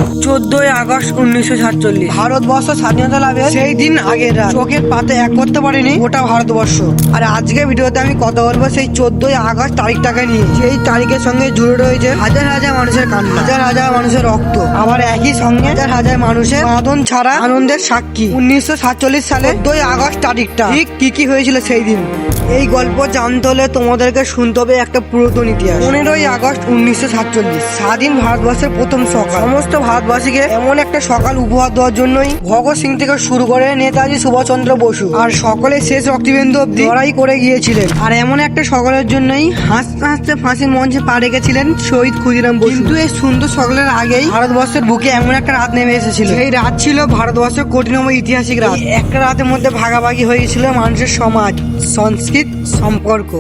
14ই August 1947 Bharatvarsha স্বাধীনতা লাভের সেই দিন আগের রাত চোখের পাতে এক করতে পারেনি গোটা ভারতবর্ষ। আর আজকে ভিডিওতে আমি কথা বলবো সেই 14ই আগস্ট তারিখটাকে নিয়ে। সেই তারিখের সঙ্গে জুড়ে রয়েছে হাজার হাজার মানুষের কান্না, হাজার হাজার মানুষের রক্ত, আবার একই সঙ্গে হাজার হাজার মানুষের বাঁধন ছাড়া আনন্দের সাক্ষী। 1947 সালে 14ই আগস্ট তারিখটা ঠিক কি হয়েছিল সেই দিন, এই গল্প জানতে হলে তোমাদেরকে শুনতে হবে একটা পুরাতন ইতিহাস। 15ই আগস্ট 1947 স্বাধীন ভারতবর্ষের প্রথম সকাল। সমস্ত ভারতবাসীকে এমন একটা সকাল উপহার দেওয়ার জন্যই ভগৎ সিং থেকে শুরু করে নেতাজি সুভাষচন্দ্র বসু আর সকলে শেষ রক্তবিন্দু অব্দি লড়াই করে গিয়েছিলেন। আর এমন একটা সকালের জন্যই হাসতে হাসতে ফাঁসির মঞ্চে পা রেখেছিলেন শহীদ ক্ষুদিরাম বসু। কিন্তু এই সুন্দর সকালের আগেই ভারতবর্ষের বুকে এমন একটা রাত নেমে এসেছিল। এই রাত ছিল ভারতবর্ষের কঠিনতম ঐতিহাসিক রাত। একটা রাতের মধ্যে ভাগাভাগি হয়ে গেছিল মানুষের সমাজ, সংস্কৃত, সম্পর্ক।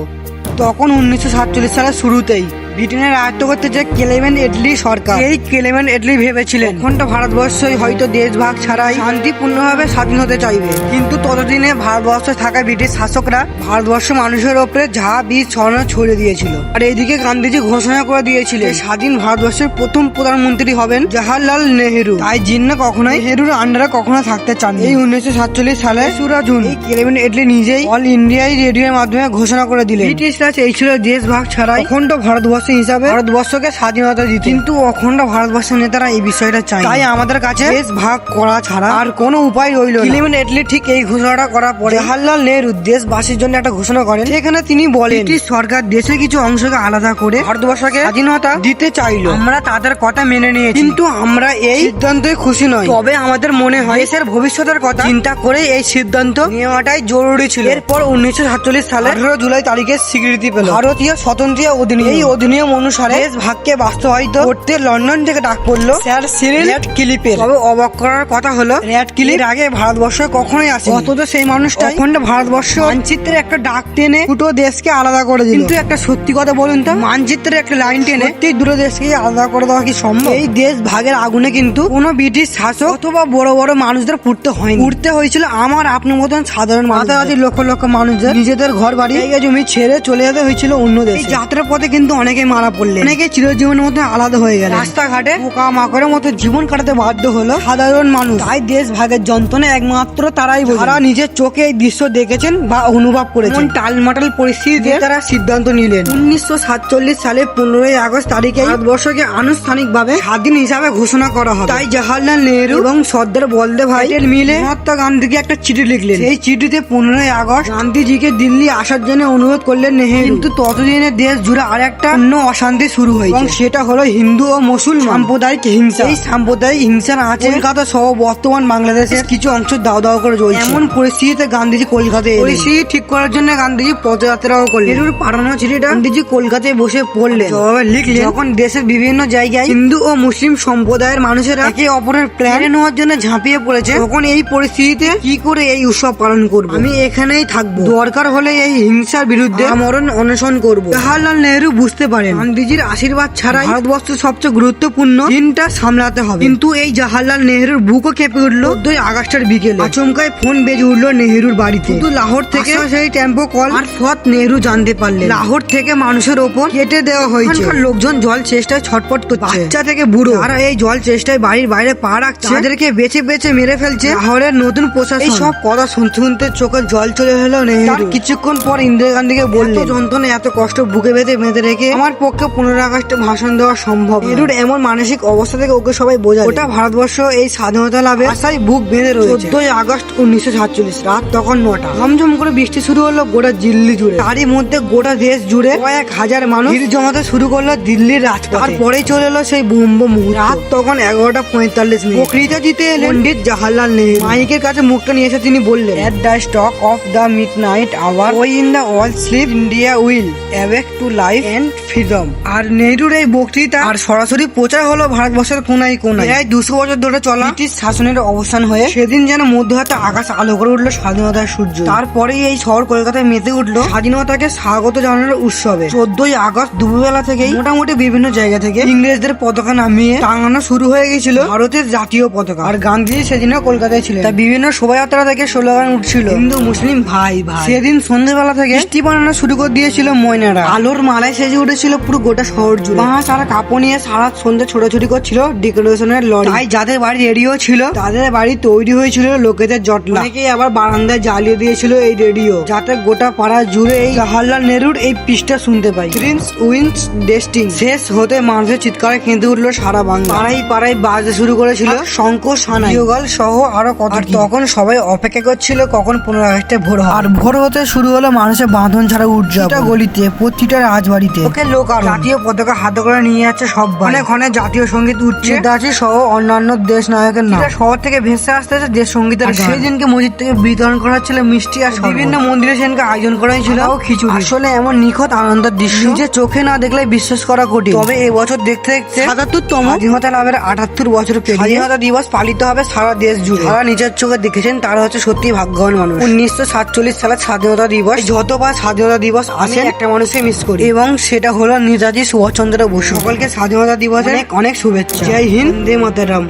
তখন 1947 সালের শুরুতেই ব্রিটেনের রাজত্ব করতে যে ক্লেমেন্ট এটলি সরকার, এই ক্লেমেন্ট এটলি ভেবেছিলেন এখনটা ভারতবর্ষই হয়তো দেশ ভাগ ছাড়াই শান্তিপূর্ণভাবে স্বাধীন হতে চাইবে। কিন্তু ততদিনে ভারতবর্ষে থাকা ব্রিটিশ শাসকরা ভারতবর্ষ মানুষের ওপরে ঝাঁ বীজ ছড়ানো ছড়িয়ে দিয়েছিল। আর এইদিকে গান্ধীজি ঘোষণা করে দিয়েছিলেন স্বাধীন ভারতবর্ষের প্রথম প্রধানমন্ত্রী হবেন জওহরলাল নেহেরু। তাই জিন্ন কখনোই নেহেরুর আন্ডারে কখনো থাকতে চান। এই 1947 সালে 2 জুন এই ক্লেমেন্ট এটলি নিজেই অল ইন্ডিয়ায় রেডিওর মাধ্যমে ঘোষণা করে দিলেন ব্রিটিশরা চেয়েছিল দেশ ভাগ ছাড়াই অখণ্ড ভারতবর্ষ হিসাবে ভারতবর্ষকে স্বাধীনতা দিতে। কিন্তু অখণ্ড ভারতবর্ষের নেতারা এই বিষয়টা চায়। তাই আমাদের কাছে দেশ ভাগ করা ছাড়া আর কোনো উপায় রইল না। ক্লেমেন্ট এটলি ঠিক এই ঘোষণাটা করার পরে জওহরলাল নেহেরু দেশবাসীর জন্য একটা ঘোষণা করেন। সেখানে তিনি বলেন ব্রিটিশ সরকার দেশের কিছু অংশকে আলাদা করে ভারতবর্ষকে স্বাধীনতা দিতে চাইল। আমরা তাদের কথা মেনে নিয়েছি, কিন্তু আমরা এই সিদ্ধান্তে খুশি নই। তবে আমাদের মনে হয় দেশের ভবিষ্যতের কথা চিন্তা করে এই সিদ্ধান্ত নেওয়াটাই জরুরি ছিল। এরপর 1947 সালে 18 জুলাই তারিখে স্বীকৃতি পেল ভারতীয় স্বতন্ত্র অধিনিয়ম। এই অধিনিয়ম অনুসারে দেশ ভাগকে বাস্তবায়িত করতে লন্ডন থেকে ডাক পড়লো স্যার সিরিল র্যাডক্লিফের। তবে অবাক করার কথা হলো র্যাডক্লিফ আগে ভারতবর্ষ কখনোই আসেনি, অথচ সেই মানুষটা অখণ্ড ভারতবর্ষ মানচিত্রের একটা ডাক টেনে দুটো দেশকে আলাদা করে দিল। কিন্তু একটা সত্যি কথা বলুন তো, মানচিত্রের একটা লাইন টেনে দুটো দেশকে আলাদা করে দেওয়া কি সম্ভব? এই দেশ ভাগের আগুনে কিন্তু কোনো ব্রিটিশ শাসক অথবা বড় বড় মানুষদের পুড়তে হয়নি, পুড়তে হয়েছিল আমার আপনার মতন সাধারণ মাতাবাদী লক্ষ লক্ষ মানুষদের নিজেদের ঘর বাড়ি জায়গা জমি ছেড়ে চলে যেতে হয়েছিল অন্য দেশে। যাত্রার পথে কিন্তু অনেকে মারা পড়লেন, অনেকে চিরজীবনের মতো আলাদা হয়ে গেল, রাস্তাঘাটে পোকা মাকড়ের মতো জীবন কাটাতে বাধ্য হলো সাধারণ মানুষ। তাই দেশ ভাগের যন্ত্রণা একমাত্র তারাই বোঝে যারা নিজের চোখে এই দৃশ্য দেখেছেন বা অনুভব করেছেন। টালমাটাল পরিস্থিতিতে তারা সিদ্ধান্ত নিলেন 1947 সালে 15ই আগস্ট তারিখে ভারতবর্ষকে আনুষ্ঠানিকভাবে স্বাধীন হিসাবে ঘোষণা করা হবে। তাই জওহরলাল নেহেরু এবং সর্দার বল্লভ ভাই প্যাটেল মিলে মহাত্মা গান্ধীকে একটা চিঠি লিখলেন। সেই চিঠিতে 15ই আগস্ট গান্ধীজিকে দিল্লি আসার জন্য অনুরোধ করলেন নেহেরু। কিন্তু ততদিনে দেশ জুড়ে আর একটা অন্য অশান্তি শুরু হয়েছে এবং সেটা হলো হিন্দু ও মুসলমান সাম্প্রদায়িক হিংসা। এই সাম্প্রদায়িক হিংসার আছে কলকাতা সহ বর্তমান বাংলাদেশের কিছু অংশ দাও দাও করে চলছে। এমন পরিস্থিতিতে গান্ধীজি কলকাতায় পরিস্থিতি ঠিক করার জন্য গান্ধীজি পদযাত্রাও করলেন। নেহেরুর পাঠানো চিঠিটা গান্ধীজি কলকাতায় বসে পড়লেন, জবাবে লিখলেন যখন দেশের বিভিন্ন জায়গায় হিন্দু ও মুসলিম সম্প্রদায়ের মানুষেরা একে অপরের প্ল্যান নেওয়ার জন্য ঝাঁপিয়ে পড়েছে, তখন এই পরিস্থিতিতে কি করে এই উৎসব পালন করব? আমি এখানেই থাকবো, দরকার হলে এই হিংসার বিরুদ্ধে আমরণ অনশন করব। জওহরলাল নেহেরু বুঝতে পারেন গান্ধীজির আশীর্বাদ ছাড়াই ভারতবর্ষের সবচেয়ে গুরুত্বপূর্ণ দিনটা সামলাতে হবে। কিন্তু এই জওহরলাল নেহেরুর বুকও কেঁপে উঠলো 14 আগস্টের বিকেলে। আচমকায় ফোন বেজে উঠলো নেহেরুর বাড়িতে। কিন্তু লাহোর থেকে সেই টেম্পো কল আর ফত নেহেরু জানতে পারলেন লাহোর থেকে মানুষের ওপর কেটে দেওয়া হয়েছে। লোকজন জল চেষ্টায় ছটপট করছে, বাচ্চা থেকে বুড়ো। আর এই জল চেষ্টায় বাড়ির বাইরে পা রাখছে, তাদেরকে বেছে বেছে মেরে ফেলছে লাহোরের নতুন প্রশাসন। এই সব কথা শুনতে শুনতে চোখে জল চলে এলো নেহেরু। কিছুক্ষণ পর ইন্দিরা গান্ধীকে বললেন যন্ত্রণা এত কষ্ট বুকে বেঁধে রেখে আমার পক্ষে 15 আগস্টে ভাষণ দেওয়া সম্ভব। নেহেরুর এমন মানসিক অবস্থা থেকে ওকে সবাই বোঝা ওটা ভারতবর্ষ এই স্বাধীনতা লাভে আশায় বুক বেঁধে রয়েছে। 14 আগস্ট 1947 রাত তখন 9টা। ঝমঝম করে বৃষ্টি শুরু হলো গোটা দিল্লি জুড়ে। তারই মধ্যে গোটা দেশ জুড়ে কয়েক হাজার মানুষ ভিড় জমাতে শুরু করলো দিল্লির রাজপথে। তারপরে চলে এলো সেই বুম্ব মুহূর্ত। রাত তখন 11:45। বক্তৃতা দিতে এলেন পণ্ডিত জওহরলাল নেহেরু। মাইকের কাছে মুখটা নিয়ে এসে তিনি বললেন at the stroke of the midnight hour ওই in the all sleep India will awake to life and freedom. আর নেহেরুর এই বক্তৃতা আর সরাসরি প্রচার হলো ভারতবর্ষের কোনায় কোনায়। প্রায় 200 বছর ধরে চলা ব্রিটিশ শাসনের অবসান হয়ে সেদিন যেন মধ্যরাতে আকাশ আলো করে উঠলো স্বাধীনতার সূর্য। তারপরেই এই শহর কলকাতায় মেতে উঠলো স্বাধীনতাকে স্বাগত জানানোর উৎসবে। 14ই আগস্ট দুপুরবেলা থেকেই মোটামুটি বিভিন্ন জায়গা থেকে ইংরেজদের পতাকা নামিয়ে টাঙানো শুরু হয়ে গেছিল ভারতের জাতীয় পতাকা। আর গান্ধীজি সেদিনও কলকাতায় ছিলেন। তাই বিভিন্ন শোভাযাত্রা থেকে স্লোগান উঠছিল হিন্দু মুসলিম ভাই ভাই। সেদিন সন্ধ্যেবেলা থেকে মিষ্টি বানানো শুরু করে দিয়েছিল ময়নারা। আলোর মালায় সেজে উঠেছিল এসেছিল পুরো গোটা শহর জুড়ে। বাঁশ আর কাপড় নিয়ে সারা সন্ধ্যে ছোটাছুটি করছিল ডেকোরেশনের লরি। তাই যাদের বাড়ি রেডিও ছিল তাদের বাড়ি তৈরি হয়েছিল লোকেদের জটলা। অনেকেই আবার বারান্দায় জ্বালিয়ে দিয়েছিল এই রেডিও, যাতে গোটা পাড়া জুড়ে এই জওহরলাল নেহরুর এই পিচটা শুনতে পাই। প্রিন্স উইন্স ডেস্টিং শেষ হতে মানুষের চিৎকারে কেঁদে উঠলো সারা বাংলা। পাড়ায় পাড়ায় বাজতে শুরু করেছিল শঙ্খ, সানাই, ইয়োগাল সহ আরো কত। আর তখন সবাই অপেক্ষা করছিল কখন 15 আগস্টে ভোর হয়। আর ভোর হতে শুরু হলো মানুষের বাঁধন ছাড়া উদযাপন। গলিতে, প্রতিটা রাজবাড়িতে ওকে লোক আর জাতীয় পতাকা হাতে করে নিয়ে যাচ্ছে সব। ক্ষণে জাতীয় সঙ্গীত উঠছে, নেতাজি সহ অন্যান্য দেশ নায়কের নাম। শহর থেকে ভেসে আসতেছে দেশ সঙ্গীতের গান। সেই দিনকে মসজিদ থেকে বিতরণ করা হচ্ছিল মিষ্টি আর বিভিন্ন মন্দিরে সেদিনকে আয়োজন করা হয়েছিল খিচুড়ি। আসলে এমন নিখুঁত আনন্দের দৃশ্য নিজে চোখে না দেখলে বিশ্বাস করা কঠিন। তবে এই বছর দেখতে দেখতে 77তম স্বাধীনতা লাভের 78 বছর পেরিয়ে স্বাধীনতা দিবস পালিত হবে সারা দেশ জুড়ে। যারা নিজের চোখে দেখেছেন তারা হচ্ছে সত্যি ভাগ্যবান মানুষ। 1947 সালের স্বাধীনতা দিবস, যতবার স্বাধীনতা দিবস আসে একটা মানুষকে মিস করি, এবং সেটা হলো নেতাজি সুভাষচন্দ্র বসু। সকলকে স্বাধীনতা দিবসের অনেক শুভেচ্ছা। জয় হিন্দ, বন্দে মাতরম।